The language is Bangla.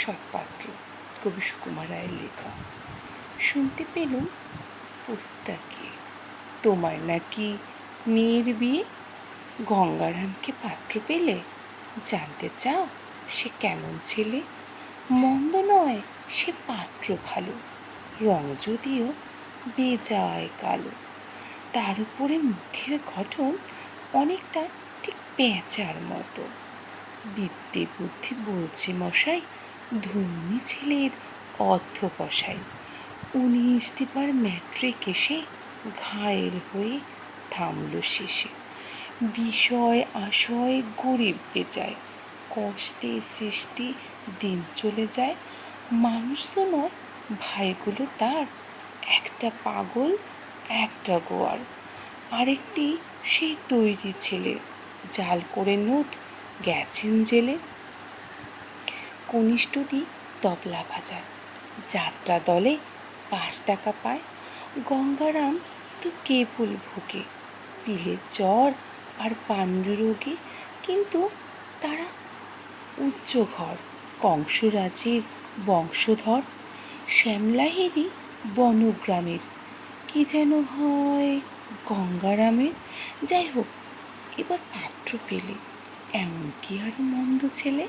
সৎপাত্র কবি সুকুমার রায়ের লেখা। শুনতে পেলুম পুস্তকে তোমার নাকি মেয়ের বিয়ে, গঙ্গারামকে পাত্র পেলে, জানতে চাও সে কেমন ছেলে? মন্দ নয় সে পাত্র ভালো, রং যদিও বেজায় কালো, তার উপরে মুখের গঠন অনেকটা ঠিক পেঁচার মতো। বিদ্যে বুদ্ধি বলছে মশাই, ধন্যী ছেলের অধ্যবসায়। 19টি বার ম্যাট্রিক এসে ঘায়েল হয়ে থামল শেষে। বিষয় আশয় গরিব বেজায়, কষ্টে সৃষ্টি দিন চলে যায়। মানুষ তো নয় ভাইগুলো তার, একটা পাগল একটা গোয়ার, আরেকটি সেই তৈরি ছেলে, জাল করে নোট গেছেন জেলে। কনিষ্ঠটি তবলা বাজায়, যাত্রা দলে 5 টাকা পায়। গঙ্গারাম তো কেবল ভোগে পিলের জ্বর আর পাণ্ডুরোগে, কিন্তু তারা উচ্চ ঘর, কংসরাজের বংশধর। শ্যামলাহেরই বনগ্রামের, কি যেন হয় গঙ্গারামের। যাই হোক, এবার পাত্র পেলে, এমন কি আর মন্দ ছেলে?